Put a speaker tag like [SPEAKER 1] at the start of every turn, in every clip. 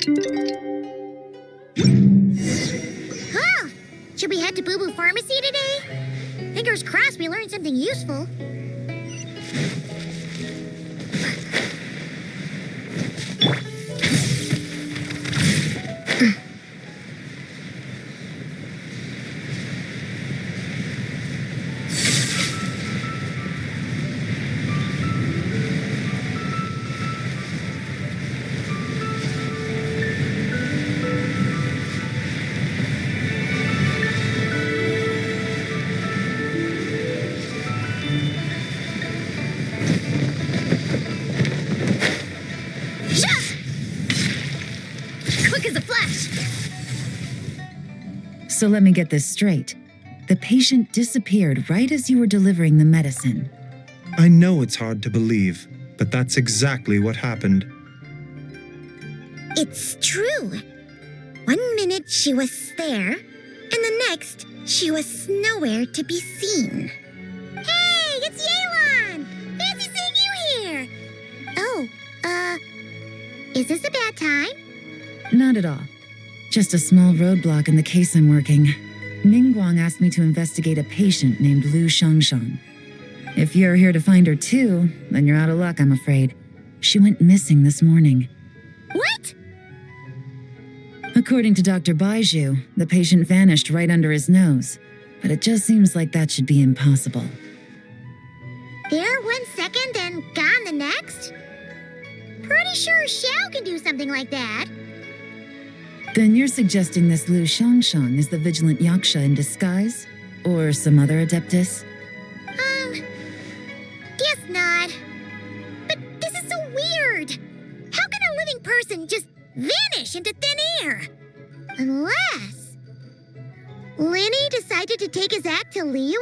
[SPEAKER 1] Huh! Should we head to Boo Boo Pharmacy today? Fingers crossed we learned something useful.
[SPEAKER 2] So let me get this straight. The patient disappeared right as you were delivering the medicine.
[SPEAKER 3] I know it's hard to believe, but that's exactly what happened.
[SPEAKER 1] It's true. 1 minute she was there, and the next she was nowhere to be seen. Hey, it's Yelan! Fancy seeing you here! Oh, is this a bad time?
[SPEAKER 2] Not at all. Just a small roadblock in the case I'm working. Ningguang asked me to investigate a patient named Lu Shangshang. If you're here to find her too, then you're out of luck, I'm afraid. She went missing this morning.
[SPEAKER 1] What?
[SPEAKER 2] According to Dr. Baiju, the patient vanished right under his nose. But it just seems like that should be impossible.
[SPEAKER 1] There 1 second and gone the next? Pretty sure Xiao can do something like that.
[SPEAKER 2] Then you're suggesting this Lu Shangshang is the vigilant Yaksha in disguise? Or some other adeptus?
[SPEAKER 1] Guess not. But this is so weird. How can a living person just vanish into thin air? Unless Linny decided to take his act to Liyue?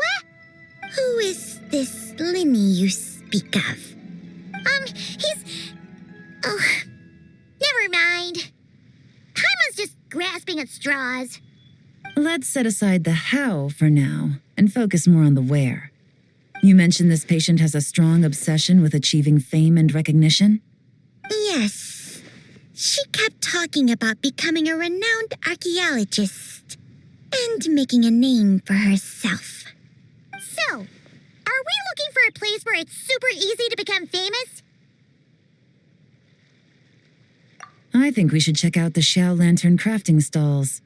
[SPEAKER 1] Who is this Linny you speak of? Oh, never mind. Paimon's just grasping at straws.
[SPEAKER 2] Let's set aside the how for now and focus more on the where. You mentioned this patient has a strong obsession with achieving fame and recognition?
[SPEAKER 1] Yes. She kept talking about becoming a renowned archaeologist and making a name for herself. So, are we looking for a place where it's super easy to become famous?
[SPEAKER 2] I think we should check out the Xiao Lantern crafting stalls.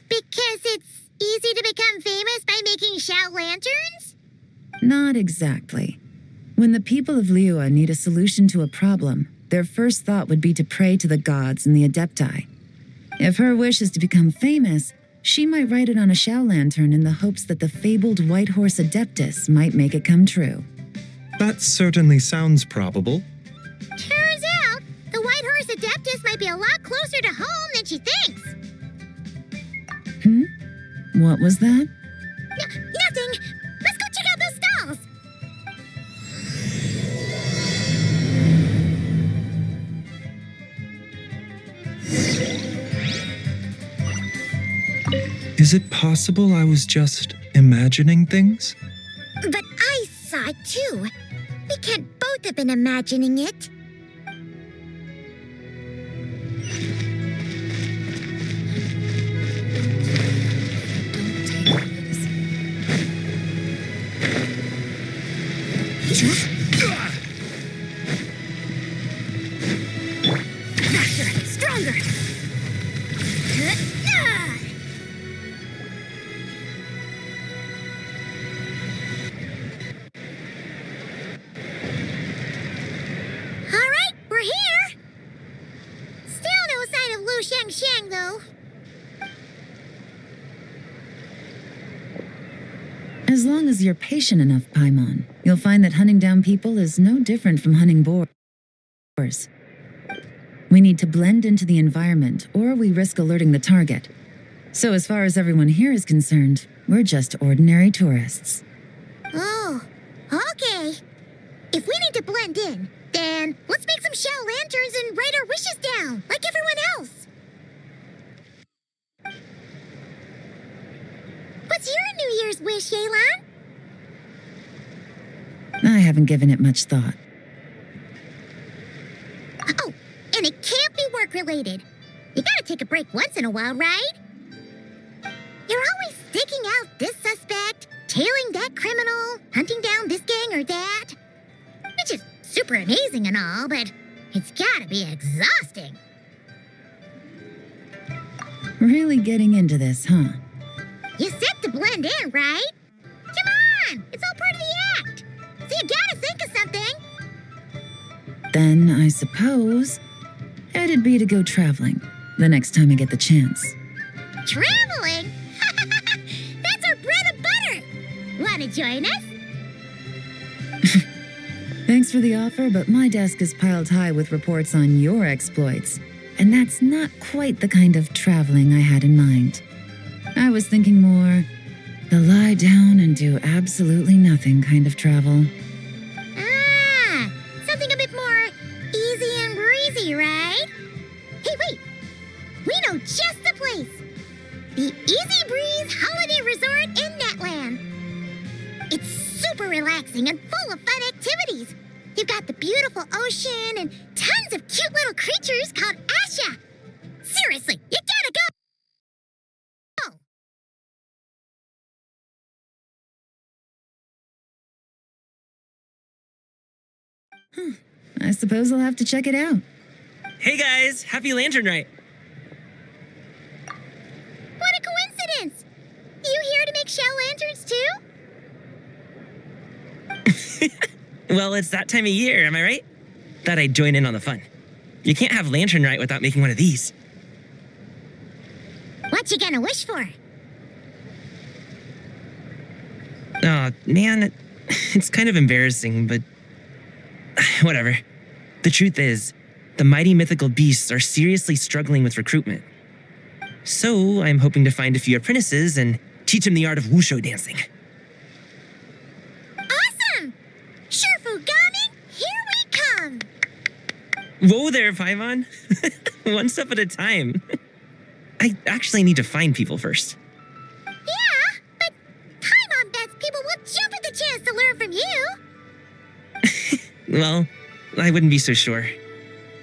[SPEAKER 1] Because it's easy to become famous by making Xiao lanterns?
[SPEAKER 2] Not exactly. When the people of Liyue need a solution to a problem, their first thought would be to pray to the gods and the Adepti. If her wish is to become famous, she might write it on a Xiao lantern in the hopes that the fabled White Horse Adeptus might make it come true.
[SPEAKER 3] That certainly sounds probable.
[SPEAKER 1] Turns out, the White Horse Adeptus might be a lot closer to home than she thinks.
[SPEAKER 2] What was that?
[SPEAKER 1] Nothing. Let's go check out those stalls.
[SPEAKER 3] Is it possible I was just imagining things?
[SPEAKER 1] But I saw it too. We can't both have been imagining it. Faster, stronger. All right, we're here. Still no sign of Lu Shangshang, though.
[SPEAKER 2] As long as you're patient enough, Paimon, you'll find that hunting down people is no different from hunting boars. We need to blend into the environment, or we risk alerting the target. So as far as everyone here is concerned, we're just ordinary tourists.
[SPEAKER 1] Oh, okay. If we need to blend in, then let's make some Xiao lanterns and write our wishes down, like everyone else. What's your New Year's wish, Yelan?
[SPEAKER 2] I haven't given it much thought.
[SPEAKER 1] Oh, and it can't be work-related. You gotta take a break once in a while, right? You're always sticking out this suspect, tailing that criminal, hunting down this gang or that. Which is super amazing and all, but it's gotta be exhausting.
[SPEAKER 2] Really getting into this, huh?
[SPEAKER 1] You set to blend in, right? Come on! It's all part of the act. So you gotta think of something.
[SPEAKER 2] Then I suppose it'd be to go traveling the next time I get the chance.
[SPEAKER 1] Traveling? That's our bread and butter. Wanna join us?
[SPEAKER 2] Thanks for the offer, but my desk is piled high with reports on your exploits. And that's not quite the kind of traveling I had in mind. I was thinking more the lie down and do absolutely nothing kind of travel.
[SPEAKER 1] Ah, something a bit more easy and breezy, right? Hey, wait. We know just the place. The Easy Breeze Holiday Resort in Netland. It's super relaxing and full of fun activities. You've got the beautiful ocean and tons of cute little creatures called Asha. Seriously, you gotta go!
[SPEAKER 2] I suppose I'll have to check it out.
[SPEAKER 4] Hey guys, happy Lantern Night.
[SPEAKER 1] What a coincidence! You here to make shell lanterns too?
[SPEAKER 4] Well, it's that time of year, am I right? Thought I'd join in on the fun. You can't have Lantern Night without making one of these.
[SPEAKER 1] What you gonna wish for?
[SPEAKER 4] Aw, man, it's kind of embarrassing, but whatever. The truth is, the mighty mythical beasts are seriously struggling with recruitment. So I'm hoping to find a few apprentices and teach them the art of wushu dancing.
[SPEAKER 1] Awesome! Shurfugami, here we come!
[SPEAKER 4] Whoa there, Paimon. One step at a time. I actually need to find people first.
[SPEAKER 1] Yeah, but Paimon bets people will jump at the chance to learn from you.
[SPEAKER 4] Well, I wouldn't be so sure.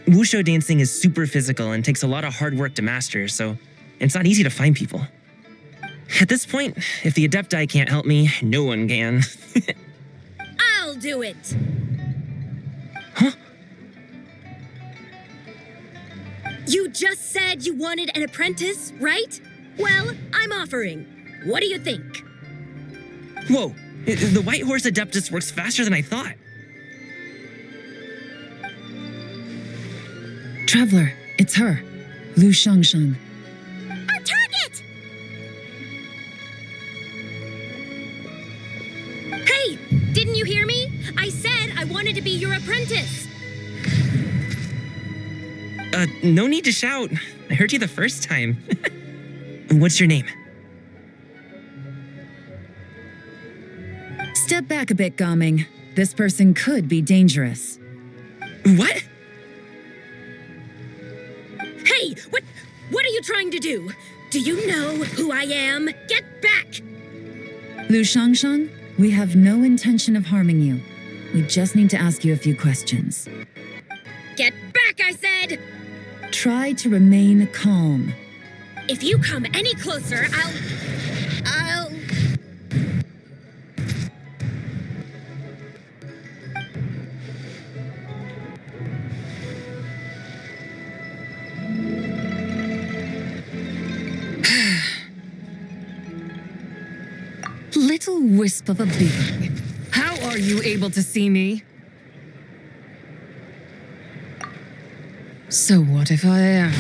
[SPEAKER 4] Wushu dancing is super physical and takes a lot of hard work to master, so it's not easy to find people. At this point, if the Adepti can't help me, no one can.
[SPEAKER 5] I'll do it!
[SPEAKER 4] Huh?
[SPEAKER 5] You just said you wanted an apprentice, right? Well, I'm offering. What do you think?
[SPEAKER 4] Whoa, the White Horse Adeptus works faster than I thought.
[SPEAKER 2] Traveler, it's her, Lu Shangshang.
[SPEAKER 1] Our target!
[SPEAKER 5] Hey, didn't you hear me? I said I wanted to be your apprentice.
[SPEAKER 4] No need to shout. I heard you the first time. What's your name?
[SPEAKER 2] Step back a bit, Gaming. This person could be dangerous.
[SPEAKER 4] What?
[SPEAKER 5] Hey, what are you trying to do? Do you know who I am? Get back!
[SPEAKER 2] Lu Shangshang, we have no intention of harming you. We just need to ask you a few questions.
[SPEAKER 5] Get back, I said!
[SPEAKER 2] Try to remain calm.
[SPEAKER 5] If you come any closer, I'll...
[SPEAKER 6] Little wisp of a being. How are you able to see me? So what if I am?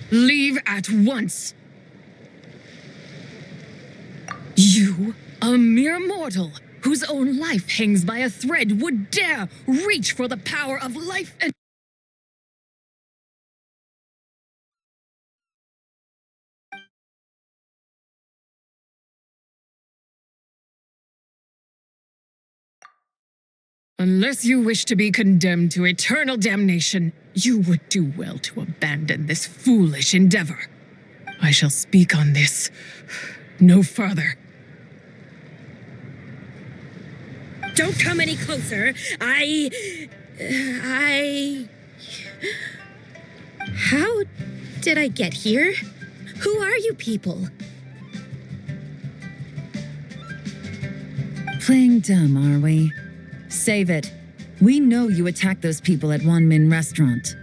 [SPEAKER 6] Leave at once! You, a mere mortal, whose own life hangs by a thread, would dare reach for the power of life and... Unless you wish to be condemned to eternal damnation, you would do well to abandon this foolish endeavor. I shall speak on this no further.
[SPEAKER 5] Don't come any closer. did I get here? Who are you people?
[SPEAKER 2] Playing dumb, are we? Save it. We know you attacked those people at One Min restaurant.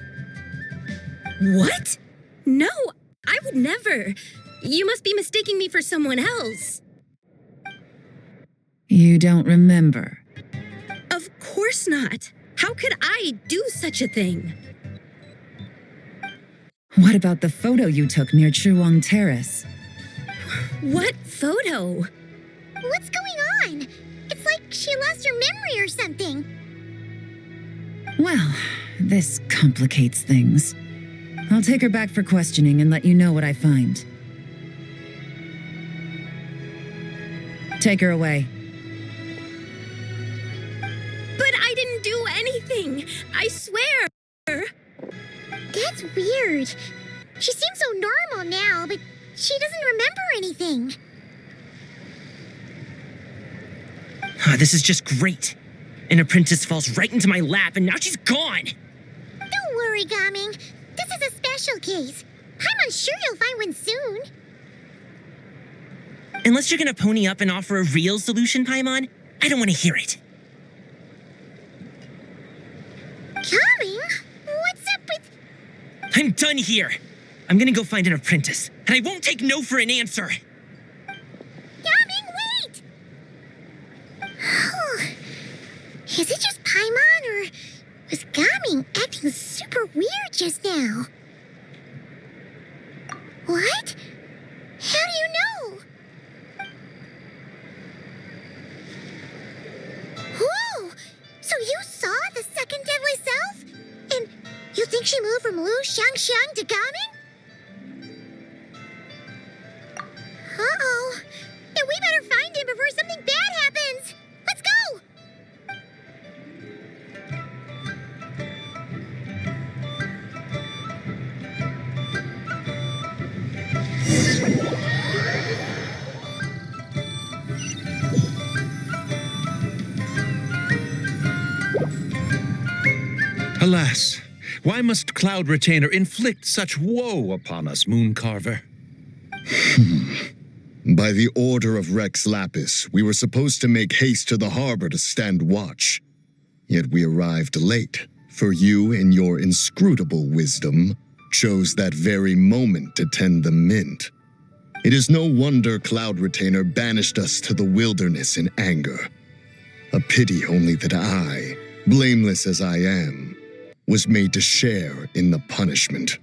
[SPEAKER 5] What? No, I would never. You must be mistaking me for someone else.
[SPEAKER 2] You don't remember.
[SPEAKER 5] Of course not. How could I do such a thing?
[SPEAKER 2] What about the photo you took near Chuang Terrace?
[SPEAKER 5] What photo?
[SPEAKER 1] What's going on? It's like she lost her memory or something.
[SPEAKER 2] Well, this complicates things. I'll take her back for questioning and let you know what I find. Take her away.
[SPEAKER 5] But I didn't do anything. I swear.
[SPEAKER 1] That's weird. She seems so normal now, but she doesn't remember anything.
[SPEAKER 4] This is just great. An apprentice falls right into my lap and now she's gone.
[SPEAKER 1] Don't worry, Gaming. This is a special case. I'm sure you'll find one soon.
[SPEAKER 4] Unless you're gonna pony up and offer a real solution, Paimon, I don't want to hear it.
[SPEAKER 1] Gaming? What's up with...
[SPEAKER 4] I'm done here. I'm gonna go find an apprentice, and I won't take no for an answer.
[SPEAKER 1] Gaming, wait! Is it just Paimon, or was Gaming acting super weird just now? What? How do you know? Whoa! So you saw the second deadly self? And you think she moved from Lu Xiangxiang to Gaming? Uh-oh. Then we better find him before something bad happens. Let's go!
[SPEAKER 7] Alas, why must Cloud Retainer inflict such woe upon us, Mooncarver?
[SPEAKER 8] By the order of Rex Lapis, we were supposed to make haste to the harbor to stand watch. Yet we arrived late, for you, in your inscrutable wisdom, chose that very moment to tend the mint. It is no wonder Cloud Retainer banished us to the wilderness in anger. A pity only that I, blameless as I am, was made to share in the punishment.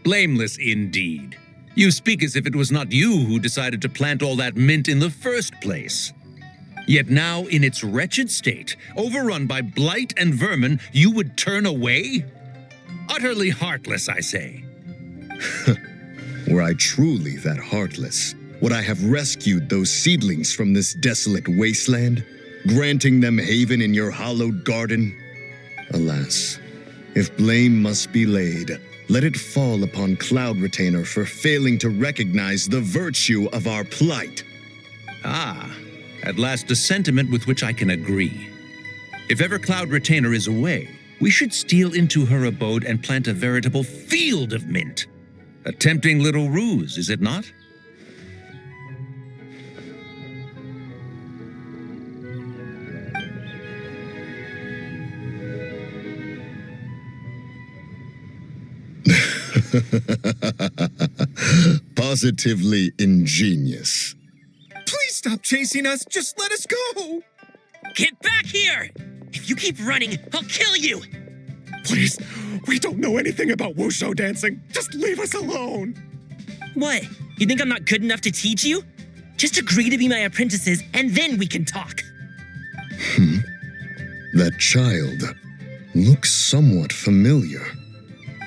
[SPEAKER 7] Blameless indeed. You speak as if it was not you who decided to plant all that mint in the first place. Yet now, in its wretched state, overrun by blight and vermin, you would turn away? Utterly heartless, I say.
[SPEAKER 8] Were I truly that heartless, would I have rescued those seedlings from this desolate wasteland, granting them haven in your hallowed garden? Alas, if blame must be laid, let it fall upon Cloud Retainer for failing to recognize the virtue of our plight.
[SPEAKER 7] Ah, at last a sentiment with which I can agree. If ever Cloud Retainer is away, we should steal into her abode and plant a veritable field of mint. A tempting little ruse, is it not?
[SPEAKER 8] Positively ingenious.
[SPEAKER 3] Please stop chasing us. Just let us go.
[SPEAKER 4] Get back here! If you keep running, I'll kill you!
[SPEAKER 3] Please, we don't know anything about wushu dancing. Just leave us alone.
[SPEAKER 4] What? You think I'm not good enough to teach you? Just agree to be my apprentices, and then we can talk.
[SPEAKER 8] That child looks somewhat familiar.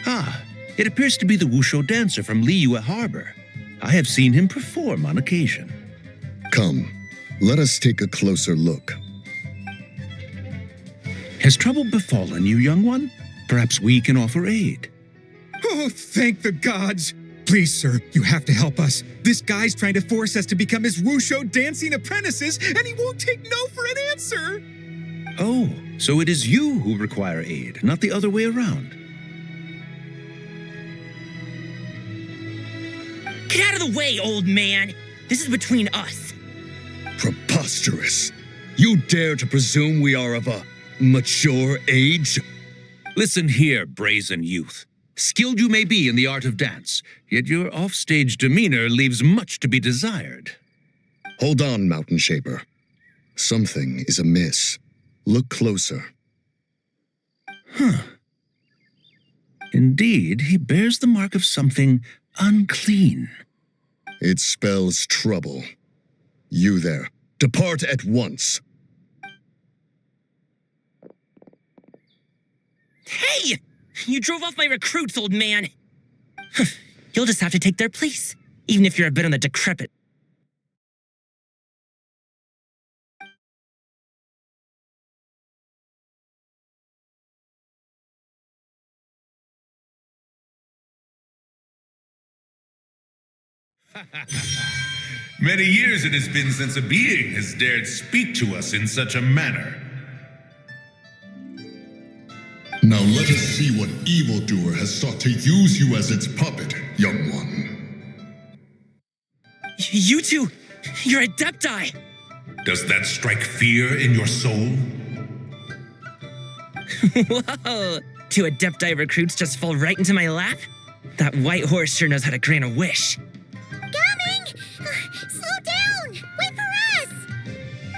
[SPEAKER 7] Ah, it appears to be the wushu dancer from Liyue Harbor. I have seen him perform on occasion.
[SPEAKER 8] Come, let us take a closer look.
[SPEAKER 7] Has trouble befallen you, young one? Perhaps we can offer aid.
[SPEAKER 3] Oh, thank the gods. Please, sir, you have to help us. This guy's trying to force us to become his wushu dancing apprentices, and he won't take no for an answer.
[SPEAKER 7] Oh, so it is you who require aid, not the other way around.
[SPEAKER 4] Get out of the way, old man. This is between us.
[SPEAKER 8] Preposterous. You dare to presume we are of a mature age?
[SPEAKER 7] Listen here, brazen youth. Skilled you may be in the art of dance, yet your offstage demeanor leaves much to be desired.
[SPEAKER 8] Hold on, Mountain Shaper. Something is amiss. Look closer.
[SPEAKER 7] Indeed, he bears the mark of something unclean.
[SPEAKER 8] It spells trouble. You there, depart at once.
[SPEAKER 4] Hey! You drove off my recruits, old man. You'll just have to take their place, even if you're a bit on the decrepit.
[SPEAKER 9] Many years it has been since a being has dared speak to us in such a manner.
[SPEAKER 8] Now let us see what evildoer has sought to use you as its puppet, young one.
[SPEAKER 4] You two, you're Adepti.
[SPEAKER 9] Does that strike fear in your soul?
[SPEAKER 4] Whoa, two Adepti recruits just fall right into my lap? That white horse sure knows how to grant a wish.
[SPEAKER 1] Coming! Slow down! Wait for us!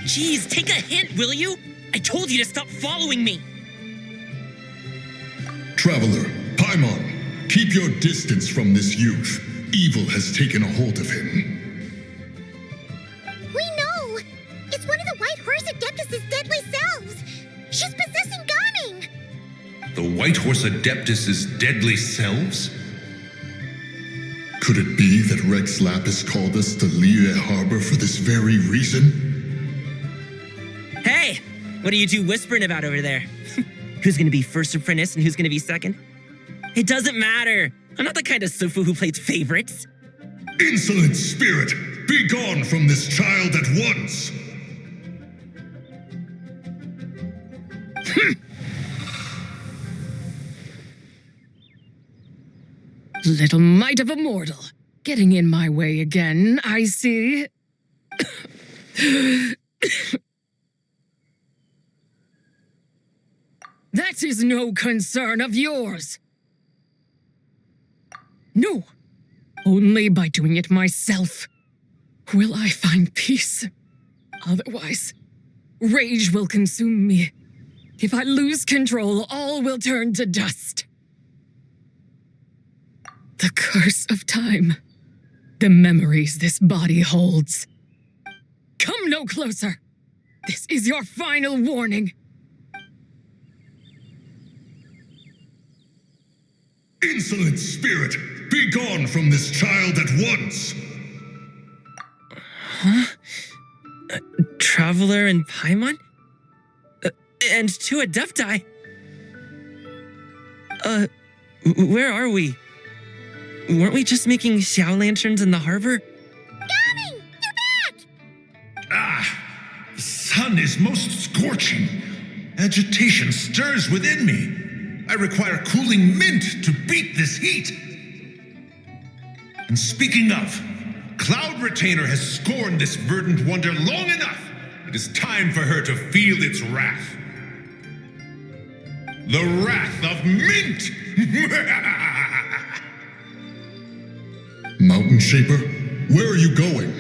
[SPEAKER 4] Jeez, take a hint, will you? I told you to stop following me.
[SPEAKER 8] Traveler, Paimon, keep your distance from this youth. Evil has taken a hold of him.
[SPEAKER 1] We know! It's one of the White Horse Adeptus' deadly selves! She's possessing Gaming!
[SPEAKER 9] The White Horse Adeptus' deadly selves?
[SPEAKER 8] Could it be that Rex Lapis called us to Liyue Harbor for this very reason?
[SPEAKER 4] Hey, what are you two whispering about over there? Who's gonna be first apprentice and who's gonna be second? It doesn't matter. I'm not the kind of Sufu who plays favorites.
[SPEAKER 8] Insolent spirit! Be gone from this child at once!
[SPEAKER 6] Little mite of a mortal. Getting in my way again, I see. That is no concern of yours. No, only by doing it myself will I find peace. Otherwise, rage will consume me. If I lose control, all will turn to dust. The curse of time. The memories this body holds. Come no closer. This is your final warning.
[SPEAKER 8] Insolent spirit! Be gone from this child at once!
[SPEAKER 4] Huh? Traveler and Paimon? And two Adepti? Where are we? Weren't we just making Xiao lanterns in the harbor?
[SPEAKER 1] Gaming! You're back!
[SPEAKER 9] Ah! The sun is most scorching. Agitation stirs within me. I require cooling mint to beat this heat. And speaking of, Cloud Retainer has scorned this verdant wonder long enough. It is time for her to feel its wrath. The wrath of mint!
[SPEAKER 8] Mountain Shaper, where are you going?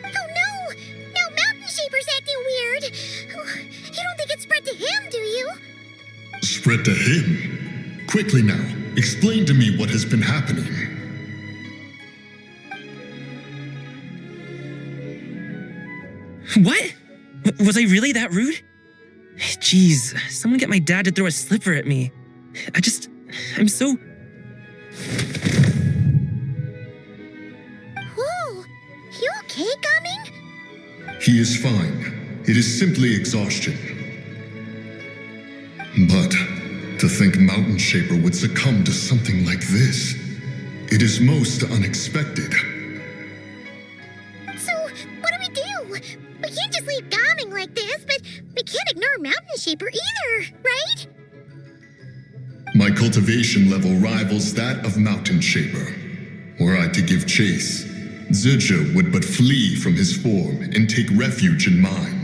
[SPEAKER 1] Oh no! Now Mountain Shaper's acting weird! You don't think it spread to him, do you?
[SPEAKER 8] Spread to him? Quickly now, explain to me what has been happening.
[SPEAKER 4] What? Was I really that rude? Jeez, someone get my dad to throw a slipper at me. I'm so...
[SPEAKER 1] Whoa! You okay, Gaming?
[SPEAKER 8] He is fine. It is simply exhaustion. But to think Mountain Shaper would succumb to something like this, it is most unexpected.
[SPEAKER 1] So, what do we do? We can't just leave Gaming like this, but we can't ignore Mountain Shaper either, right?
[SPEAKER 8] My cultivation level rivals that of Mountain Shaper. Were I to give chase, Zurja would but flee from his form and take refuge in mine.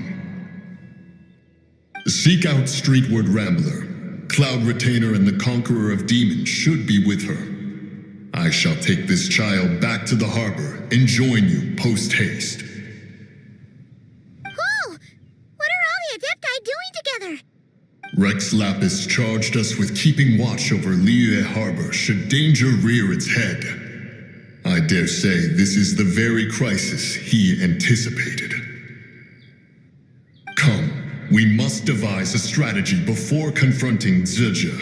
[SPEAKER 8] Seek out Streetward Rambler. Cloud Retainer and the Conqueror of Demons should be with her. I shall take this child back to the harbor and join you post-haste.
[SPEAKER 1] Whoa! What are all the Adepti doing together?
[SPEAKER 8] Rex Lapis charged us with keeping watch over Liyue Harbor should danger rear its head. I dare say this is the very crisis he anticipated. Come, we must devise a strategy before confronting Zurja.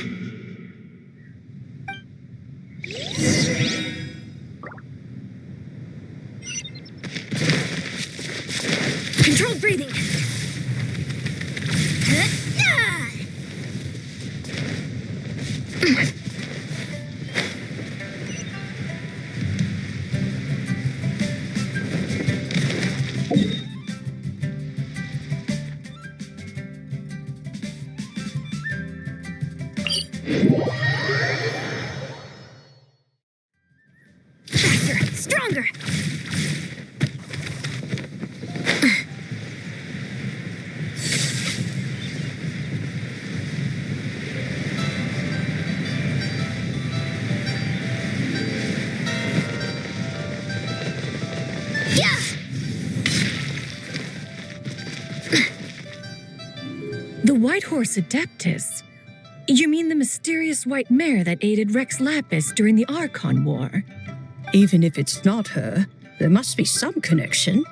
[SPEAKER 5] Controlled breathing. Faster, stronger. Yeah.
[SPEAKER 6] The White Horse Adeptus? You mean the mysterious white mare that aided Rex Lapis during the Archon War?
[SPEAKER 10] Even if it's not her, there must be some connection.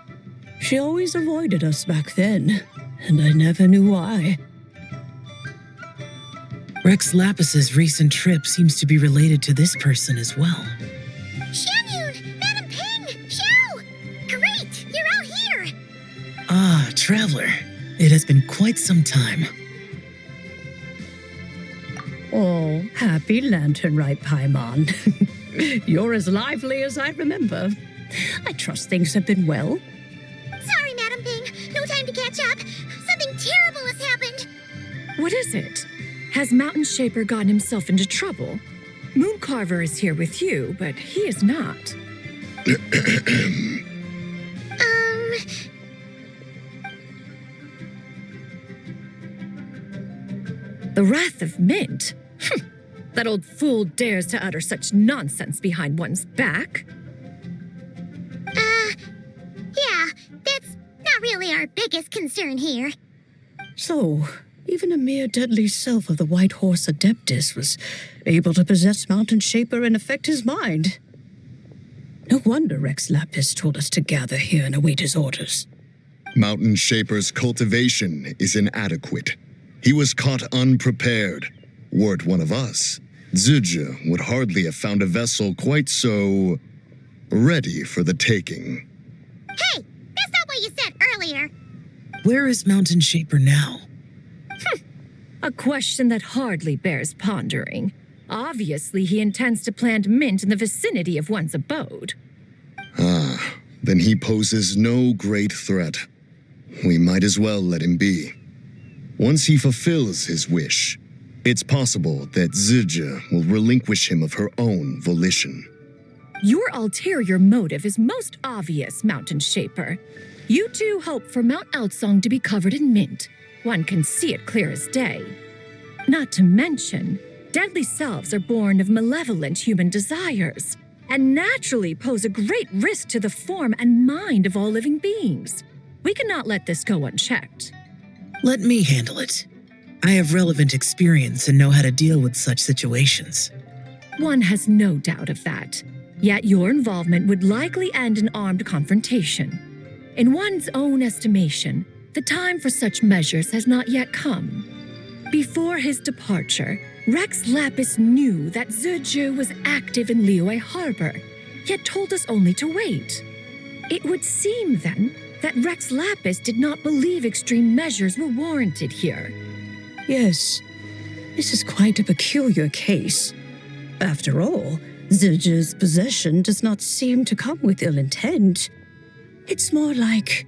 [SPEAKER 10] She always avoided us back then, and I never knew why.
[SPEAKER 4] Rex Lapis's recent trip seems to be related to this person as well.
[SPEAKER 1] Xianyun! Madam Ping! Xiao! Great! You're out here!
[SPEAKER 4] Ah, Traveler. It has been quite some time.
[SPEAKER 10] Oh, happy lantern right, Paimon. You're as lively as I remember. I trust things have been well.
[SPEAKER 1] Sorry, Madam Ping. No time to catch up. Something terrible has happened.
[SPEAKER 6] What is it? Has Mountain Shaper gotten himself into trouble? Mooncarver is here with you, but he is not. The Wrath of Mint? That old fool dares to utter such nonsense behind one's back.
[SPEAKER 1] Yeah, that's not really our biggest concern here.
[SPEAKER 10] So, even a mere deadly self of the White Horse Adeptus was able to possess Mountain Shaper and affect his mind. No wonder Rex Lapis told us to gather here and await his orders.
[SPEAKER 8] Mountain Shaper's cultivation is inadequate. He was caught unprepared. Were it one of us, Zurja would hardly have found a vessel quite so ready for the taking.
[SPEAKER 1] Hey, that's not what you said earlier.
[SPEAKER 4] Where is Mountain Shaper now?
[SPEAKER 6] A question that hardly bears pondering. Obviously, he intends to plant mint in the vicinity of one's abode.
[SPEAKER 8] Ah, then he poses no great threat. We might as well let him be. Once he fulfills his wish, it's possible that Zurja will relinquish him of her own volition.
[SPEAKER 6] Your ulterior motive is most obvious, Mountain Shaper. You two hope for Mount Outsong to be covered in mint. One can see it clear as day. Not to mention, deadly selves are born of malevolent human desires, and naturally pose a great risk to the form and mind of all living beings. We cannot let this go unchecked.
[SPEAKER 4] Let me handle it. I have relevant experience and know how to deal with such situations.
[SPEAKER 6] One has no doubt of that. Yet your involvement would likely end in armed confrontation. In one's own estimation, the time for such measures has not yet come. Before his departure, Rex Lapis knew that Zurja was active in Liyue Harbor, yet told us only to wait. It would seem, then, that Rex Lapis did not believe extreme measures were warranted here.
[SPEAKER 10] Yes, this is quite a peculiar case. After all, Zurja's possession does not seem to come with ill intent. It's more like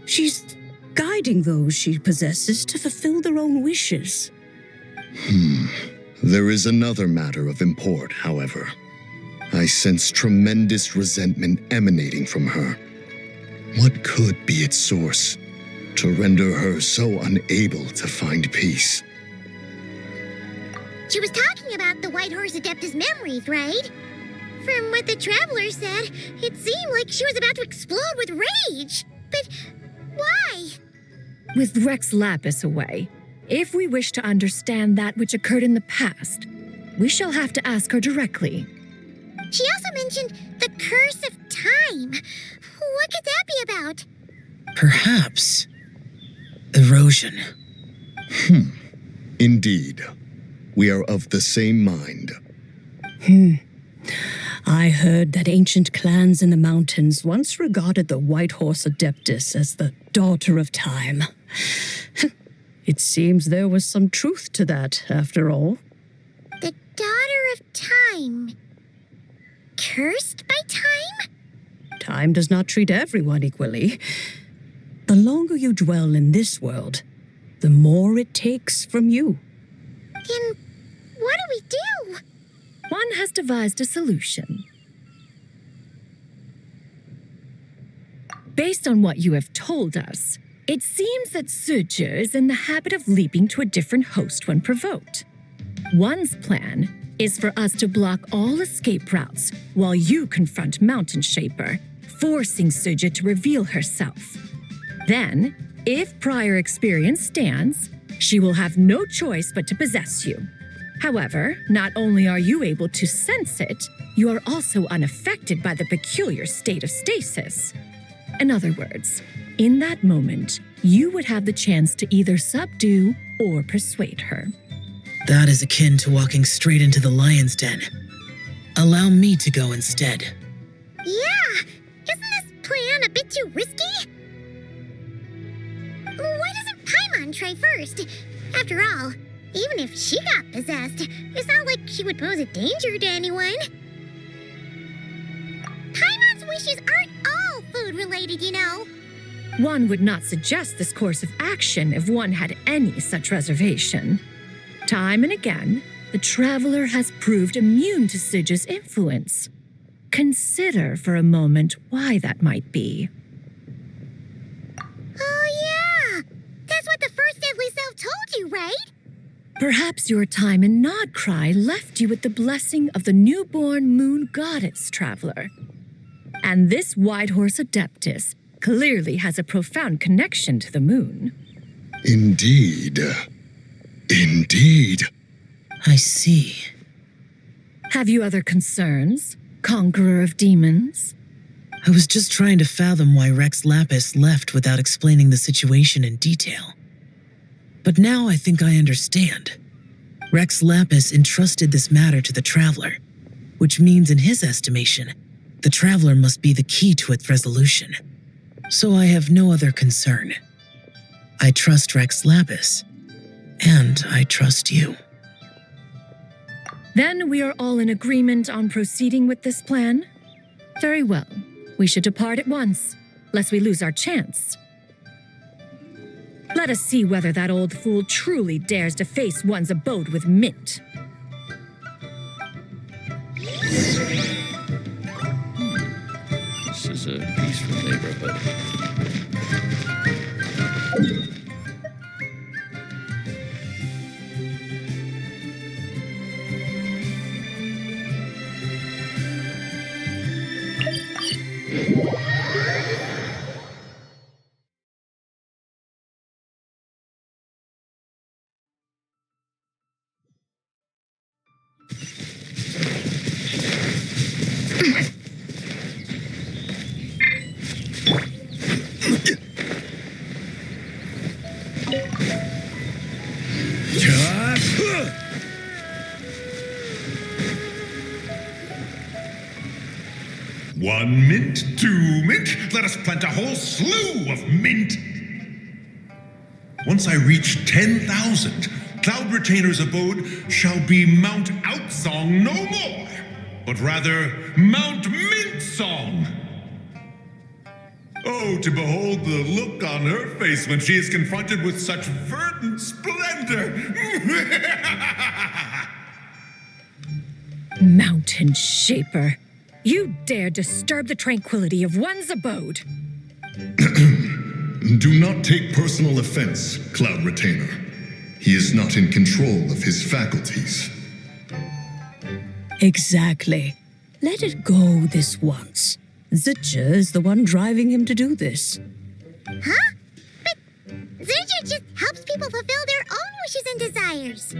[SPEAKER 10] she's guiding those she possesses to fulfill their own wishes.
[SPEAKER 8] There is another matter of import, however. I sense tremendous resentment emanating from her. What could be its source to render her so unable to find peace?
[SPEAKER 1] She was talking about the White Horse Adeptus memories, right? From what the Traveler said, it seemed like she was about to explode with rage. But why?
[SPEAKER 6] With Rex Lapis away, if we wish to understand that which occurred in the past, we shall have to ask her directly.
[SPEAKER 1] She also mentioned the Curse of Time. What could that be about?
[SPEAKER 4] Perhaps erosion.
[SPEAKER 8] Indeed. We are of the same mind.
[SPEAKER 10] I heard that ancient clans in the mountains once regarded the White Horse Adeptus as the daughter of time. It seems there was some truth to that, after all.
[SPEAKER 1] The Daughter of Time. Cursed by time?
[SPEAKER 10] Time does not treat everyone equally. The longer you dwell in this world, the more it takes from you.
[SPEAKER 1] Then what do we do?
[SPEAKER 6] One has devised a solution. Based on what you have told us, it seems that Surge is in the habit of leaping to a different host when provoked. One's plan is for us to block all escape routes while you confront Mountain Shaper, forcing Surge to reveal herself. Then, if prior experience stands, she will have no choice but to possess you. However, not only are you able to sense it, you are also unaffected by the peculiar state of stasis. In other words, in that moment, you would have the chance to either subdue or persuade her.
[SPEAKER 4] That is akin to walking straight into the lion's den. Allow me to go instead.
[SPEAKER 1] Yeah, isn't this plan a bit too risky? Why doesn't Paimon try first? After all, even if she got possessed, it's not like she would pose a danger to anyone. Paimon's wishes aren't all food-related, you know.
[SPEAKER 6] One would not suggest this course of action if one had any such reservation. Time and again, the Traveler has proved immune to Surge's influence. Consider for a moment why that might be.
[SPEAKER 1] Oh yeah! That's what the first Deadly Self told you, right?
[SPEAKER 6] Perhaps your time in Nodcry left you with the blessing of the newborn moon goddess, Traveler. And this White Horse Adeptus clearly has a profound connection to the moon.
[SPEAKER 8] Indeed. Indeed.
[SPEAKER 4] I see.
[SPEAKER 6] Have you other concerns, Conqueror of Demons?
[SPEAKER 4] I was just trying to fathom why Rex Lapis left without explaining the situation in detail. But now I think I understand. Rex Lapis entrusted this matter to the Traveler, which means in his estimation, the Traveler must be the key to its resolution. So I have no other concern. I trust Rex Lapis, and I trust you.
[SPEAKER 6] Then we are all in agreement on proceeding with this plan? Very well. We should depart at once, lest we lose our chance. Let us see whether that old fool truly dares to face one's abode with Mint.
[SPEAKER 11] This is a peaceful neighborhood.
[SPEAKER 9] One mint, two mint, let us plant a whole slew of mint. Once I reach 10,000, Cloud Retainer's abode shall be Mount Outsong no more, but rather Mount Mint Song. Oh, to behold the look on her face when she is confronted with such verdant splendor!
[SPEAKER 6] Mountain Shaper. You dare disturb the tranquility of one's abode.
[SPEAKER 8] Do not take personal offense, Cloud Retainer. He is not in control of his faculties.
[SPEAKER 10] Exactly. Let it go this once. Zidja is the one driving him to do this.
[SPEAKER 1] Huh? But Zidja just helps people fulfill their own wishes and desires.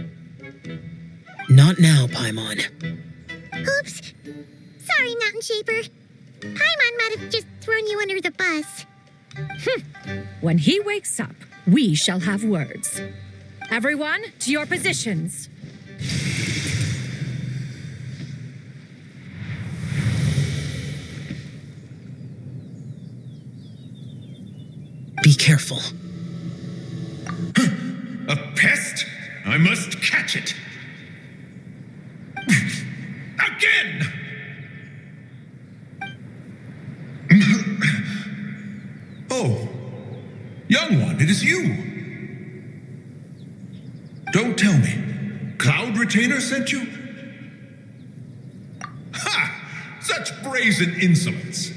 [SPEAKER 4] Not now, Paimon.
[SPEAKER 1] Oops. Sorry, Mountain Shaper. Paimon might have just thrown you under the bus.
[SPEAKER 6] When he wakes up, we shall have words. Everyone, to your positions.
[SPEAKER 4] Be careful.
[SPEAKER 9] A pest? I must catch it. Again! Oh, young one, it is you. Don't tell me. Cloud Retainer sent you? Ha! Such brazen insolence.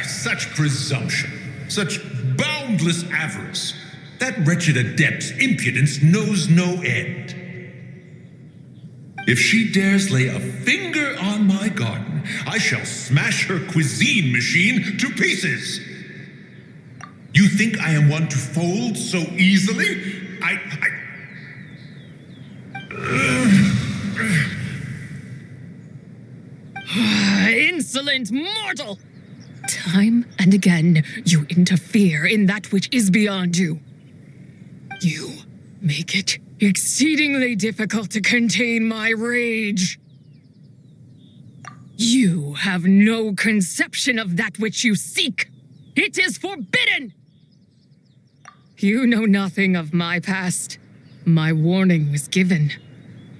[SPEAKER 9] Such presumption. Such boundless avarice. That wretched adept's impudence knows no end. If she dares lay a finger on my garden, I shall smash her cuisine machine to pieces. You think I am one to fold so easily?
[SPEAKER 6] Insolent mortal! Time and again, you interfere in that which is beyond you. You make it exceedingly difficult to contain my rage. You have no conception of that which you seek. It is forbidden! You know nothing of my past. My warning was given.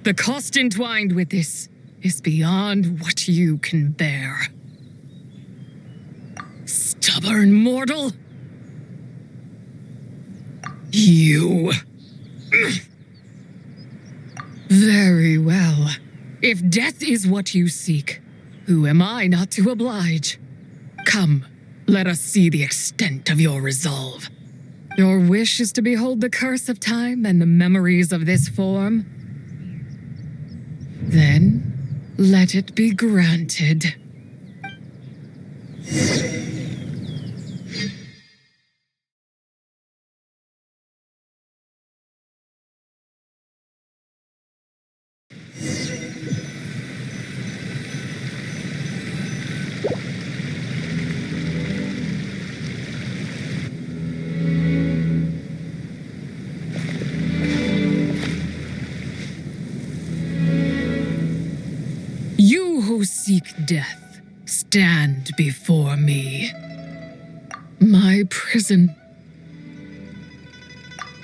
[SPEAKER 6] The cost entwined with this is beyond what you can bear. Stubborn mortal! You... Very well. If death is what you seek, who am I not to oblige? Come, let us see the extent of your resolve. Your wish is to behold the curse of time and the memories of this form? Then, let it be granted. Who seek death, stand before me. My prison.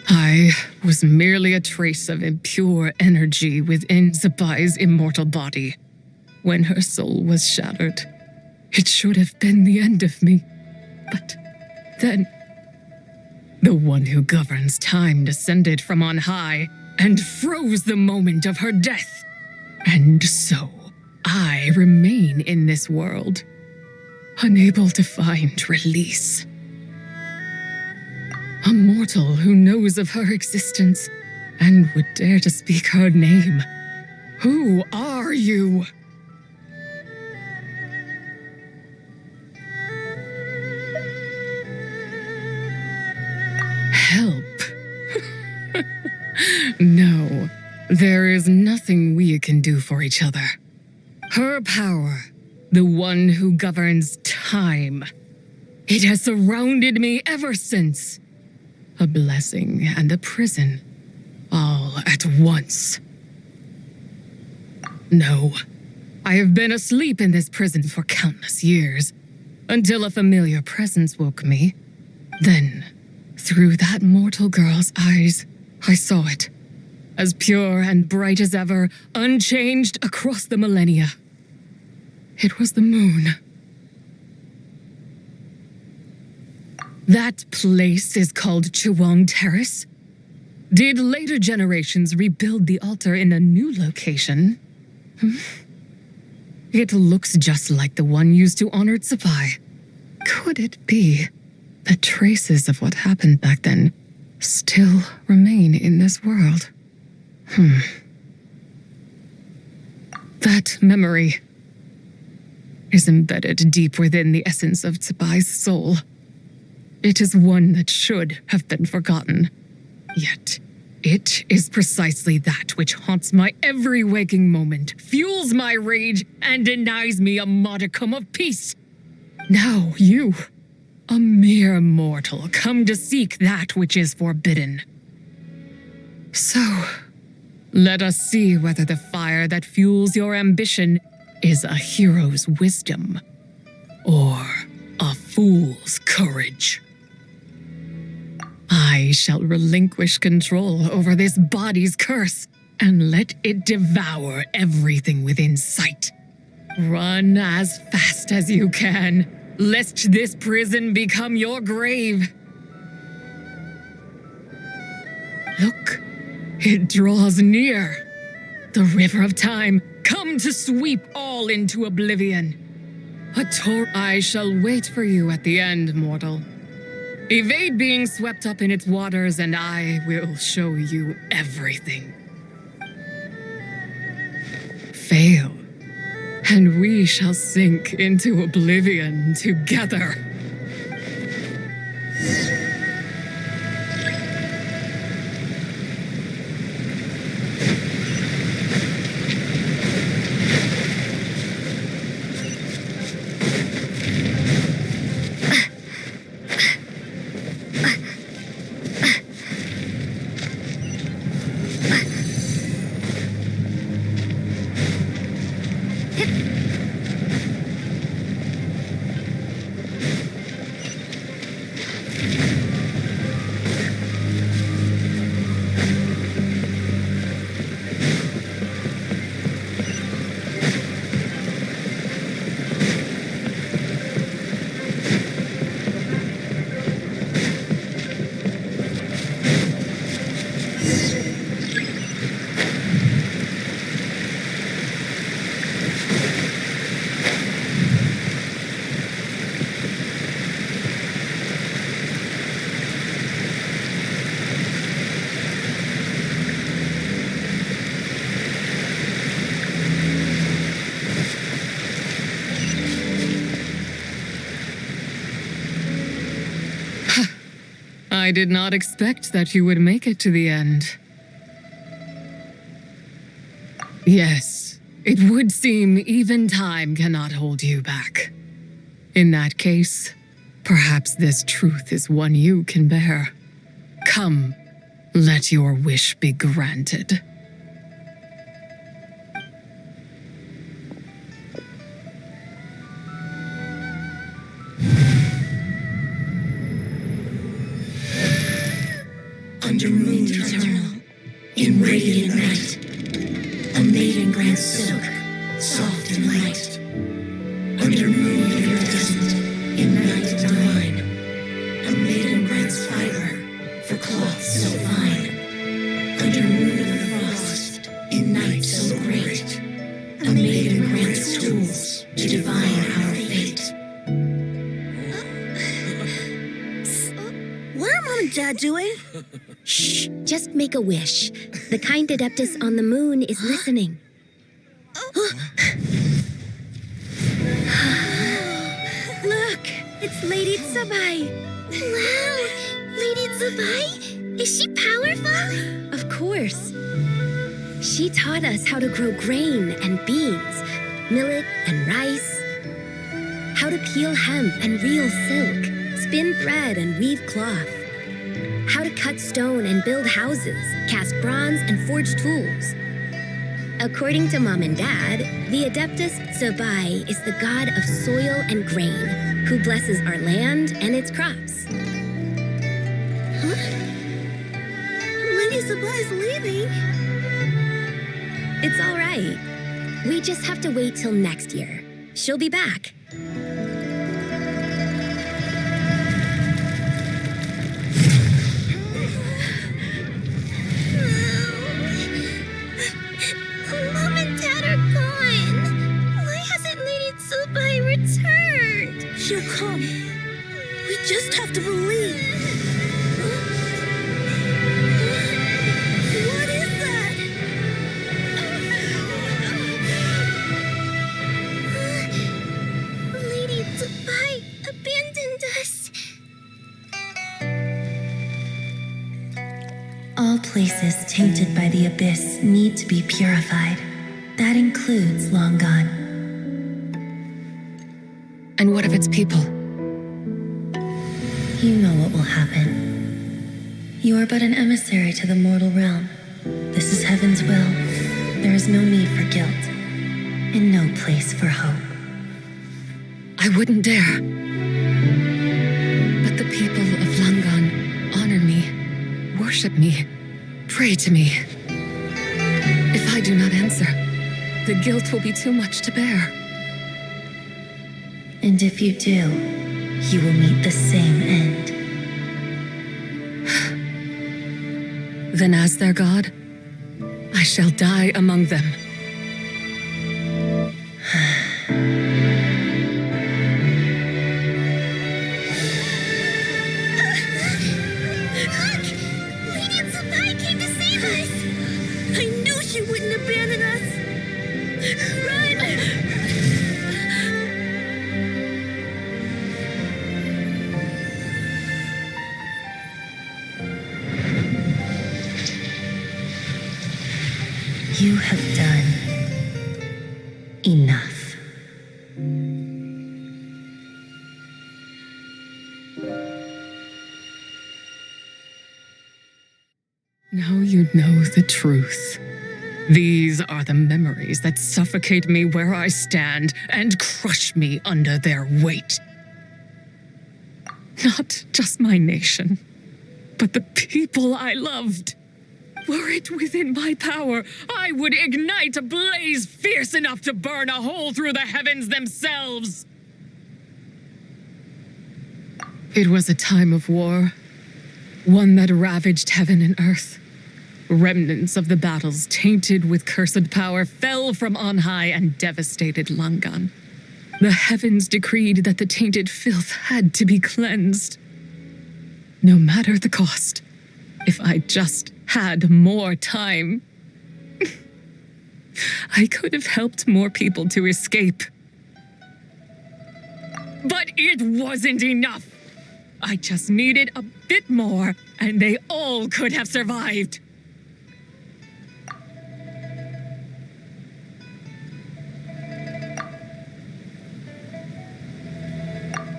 [SPEAKER 6] I was merely a trace of impure energy within Zabai's immortal body. When her soul was shattered, it should have been the end of me. But then, the one who governs time descended from on high and froze the moment of her death. And so, I remain in this world, unable to find release. A mortal who knows of her existence and would dare to speak her name. Who are you? Help. No, there is nothing we can do for each other. Her power, the one who governs time. It has surrounded me ever since. A blessing and a prison, all at once. No, I have been asleep in this prison for countless years, until a familiar presence woke me. Then, through that mortal girl's eyes, I saw it, as pure and bright as ever, unchanged across the millennia. It was the moon. That place is called Chuang Terrace. Did later generations rebuild the altar in a new location? It looks just like the one used to honor Tsupai. Could it be that traces of what happened back then still remain in this world? That memory is embedded deep within the essence of Tsubai's soul. It is one that should have been forgotten. Yet, it is precisely that which haunts my every waking moment, fuels my rage, and denies me a modicum of peace. Now you, a mere mortal, come to seek that which is forbidden. So, let us see whether the fire that fuels your ambition is a hero's wisdom or a fool's courage. I shall relinquish control over this body's curse and let it devour everything within sight. Run as fast as you can, lest this prison become your grave. Look, it draws near. The river of time, come to sweep all into oblivion. I shall wait for you at the end, mortal. Evade being swept up in its waters, and I will show you everything. Fail, and we shall sink into oblivion together. I did not expect that you would make it to the end. Yes, it would seem even time cannot hold you back. In that case, perhaps this truth is one you can bear. Come, let your wish be granted.
[SPEAKER 12] Under moon eternal, in radiant night, a maiden grants silk, soft and light. Under moon iridescent, in night divine, a maiden grants fiber for cloth so fine. Under moon of frost, in night so great, a maiden grants tools to divine our fate.
[SPEAKER 5] What are Mom and Dad doing? Shh, just make a wish. The kind Adeptus on the moon is listening. Look, it's Lady Tsubai.
[SPEAKER 1] Wow, Lady Tsubai? Is she powerful?
[SPEAKER 5] Of course. She taught us how to grow grain and beans, millet and rice, how to peel hemp and reel silk, spin thread and weave cloth, how to cut stone and build houses, cast bronze and forge tools. According to Mom and Dad, the Adeptus Tsubai is the god of soil and grain, who blesses our land and its crops.
[SPEAKER 1] Huh? Lady Tsubai's leaving.
[SPEAKER 5] It's all right. We just have to wait till next year. She'll be back.
[SPEAKER 12] All places tainted by the abyss need to be purified. That includes Long Gone.
[SPEAKER 6] And what of its people?
[SPEAKER 12] You know what will happen. You are but an emissary to the mortal realm. This is heaven's will. There is no need for guilt, and no place for hope.
[SPEAKER 6] I wouldn't dare. But the people of Langan honor me, worship me, pray to me. If I do not answer, the guilt will be too much to bear.
[SPEAKER 12] And if you do, you will meet the same end.
[SPEAKER 6] Then as their god, I shall die among them.
[SPEAKER 1] Look! Lady Senpai came to save us! I knew she wouldn't abandon us! Run!
[SPEAKER 12] You have done enough.
[SPEAKER 6] Now you know the truth. These are the memories that suffocate me where I stand and crush me under their weight. Not just my nation, but the people I loved. Were it within my power, I would ignite a blaze fierce enough to burn a hole through the heavens themselves. It was a time of war, one that ravaged heaven and earth. Remnants of the battles tainted with cursed power fell from on high and devastated Langan. The heavens decreed that the tainted filth had to be cleansed. No matter the cost, if I just had more time, I could have helped more people to escape. But it wasn't enough. I just needed a bit more, and they all could have survived.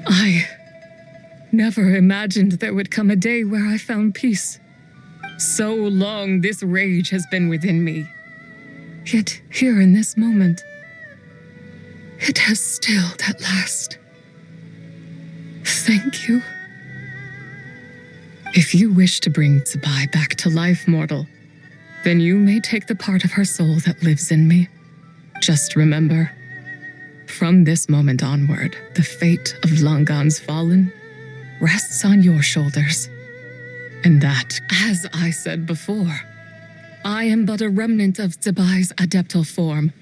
[SPEAKER 6] I never imagined there would come a day where I found peace. So long this rage has been within me. Yet here in this moment, it has stilled at last. Thank you. If you wish to bring Tsubai back to life, mortal, then you may take the part of her soul that lives in me. Just remember, from this moment onward, the fate of Langan's fallen rests on your shoulders. And that, as I said before, I am but a remnant of Tsubai's adeptal form,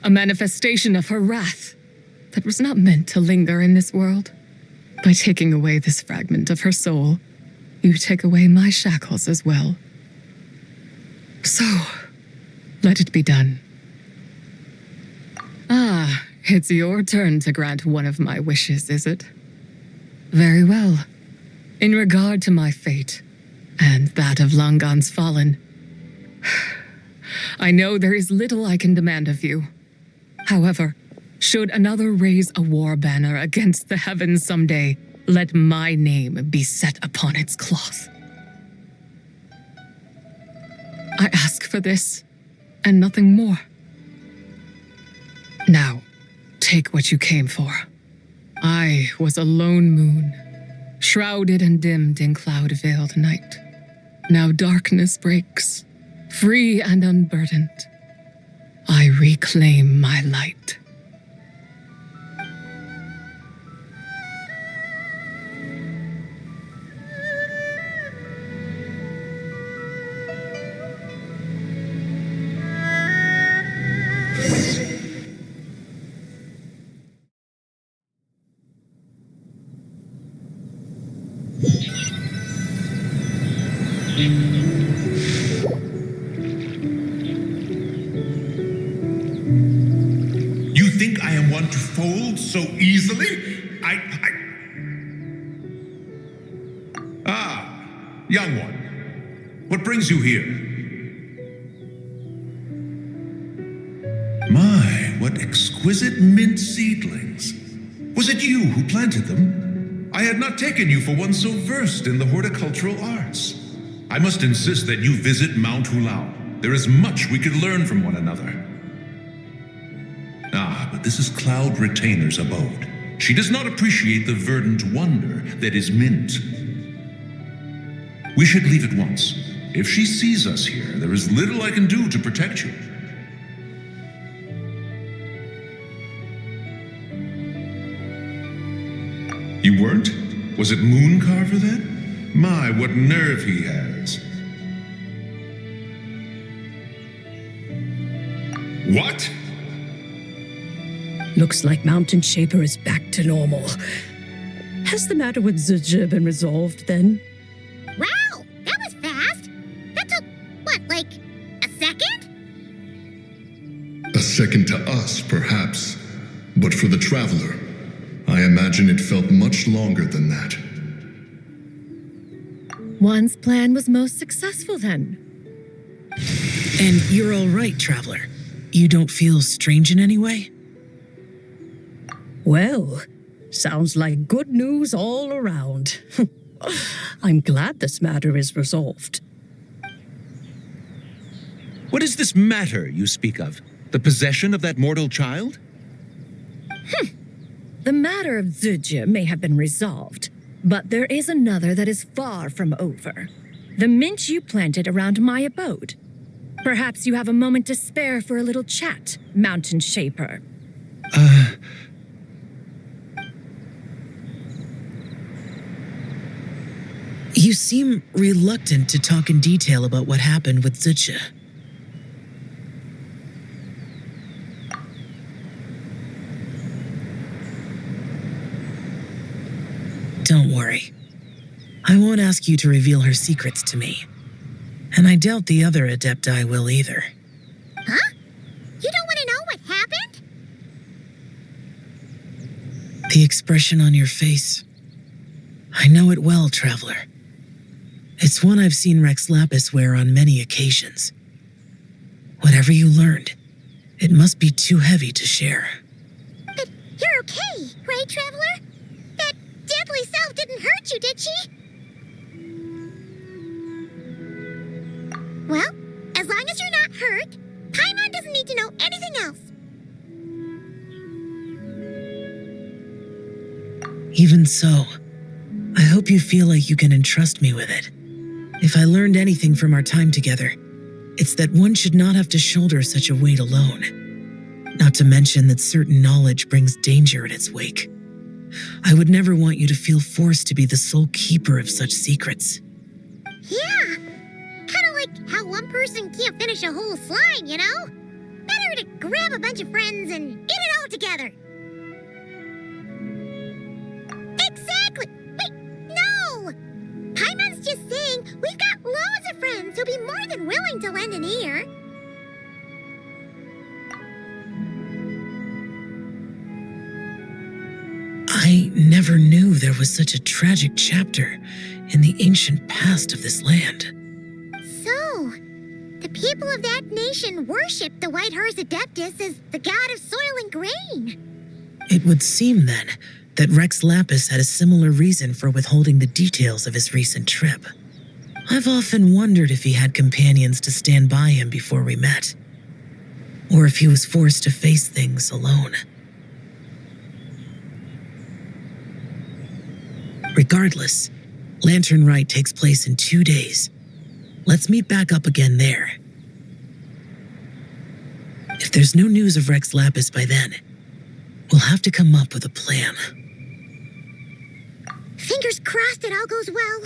[SPEAKER 6] a manifestation of her wrath that was not meant to linger in this world. By taking away this fragment of her soul, you take away my shackles as well. So, let it be done. Ah, it's your turn to grant one of my wishes, is it? Very well. In regard to my fate, and that of Langan's fallen, I know there is little I can demand of you. However, should another raise a war banner against the heavens someday, let my name be set upon its cloth. I ask for this, and nothing more. Now, take what you came for. I was a lone moon, shrouded and dimmed in cloud-veiled night. Now darkness breaks, free and unburdened. I reclaim my light.
[SPEAKER 9] You think I am one to fold so easily? Ah, young one. What brings you here? My, what exquisite mint seedlings. Was it you who planted them? I had not taken you for one so versed in the horticultural arts. I must insist that you visit Mount Hulao. There is much we could learn from one another. Ah, but this is Cloud Retainer's abode. She does not appreciate the verdant wonder that is mint. We should leave at once. If she sees us here, there is little I can do to protect you. You weren't? Was it Mooncarver then? My, what nerve he has. What?
[SPEAKER 10] Looks like Mountain Shaper is back to normal. Has the matter with Zizha been resolved then?
[SPEAKER 1] Wow, that was fast. That took, what, like a second?
[SPEAKER 8] A second to us, perhaps. But for the traveler, I imagine it felt much longer than that.
[SPEAKER 6] One's plan was most successful then.
[SPEAKER 13] And you're all right, Traveler. You don't feel strange in any way?
[SPEAKER 10] Well, sounds like good news all around. I'm glad this matter is resolved.
[SPEAKER 7] What is this matter you speak of? The possession of that mortal child?
[SPEAKER 6] The matter of Zizha may have been resolved, but there is another that is far from over. The mint you planted around my abode. Perhaps you have a moment to spare for a little chat, Mountain Shaper.
[SPEAKER 13] You seem reluctant to talk in detail about what happened with Zizha. Don't worry. I won't ask you to reveal her secrets to me. And I doubt the other Adepti will either.
[SPEAKER 1] Huh? You don't want to know what happened?
[SPEAKER 13] The expression on your face. I know it well, Traveler. It's one I've seen Rex Lapis wear on many occasions. Whatever you learned, it must be too heavy to share.
[SPEAKER 1] But you're okay, right, Traveler? That deadly self didn't hurt you, did she? Well, as long as you're not hurt, Paimon doesn't need to know anything else.
[SPEAKER 13] Even so, I hope you feel like you can entrust me with it. If I learned anything from our time together, it's that one should not have to shoulder such a weight alone. Not to mention that certain knowledge brings danger in its wake. I would never want you to feel forced to be the sole keeper of such secrets.
[SPEAKER 1] Yeah, kind of like how one person can't finish a whole slime, you know? Better to grab a bunch of friends and eat it all together. Exactly! Wait, no! Paimon's just saying we've got loads of friends who'll be more than willing to lend an ear.
[SPEAKER 13] I never knew there was such a tragic chapter in the ancient past of this land.
[SPEAKER 1] So, the people of that nation worship the White Horse Adeptus as the god of soil and grain.
[SPEAKER 13] It would seem, then, that Rex Lapis had a similar reason for withholding the details of his recent trip. I've often wondered if he had companions to stand by him before we met, or if he was forced to face things alone. Regardless, Lantern Rite takes place in 2 days. Let's meet back up again there. If there's no news of Rex Lapis by then, we'll have to come up with a plan.
[SPEAKER 1] Fingers crossed it all goes well.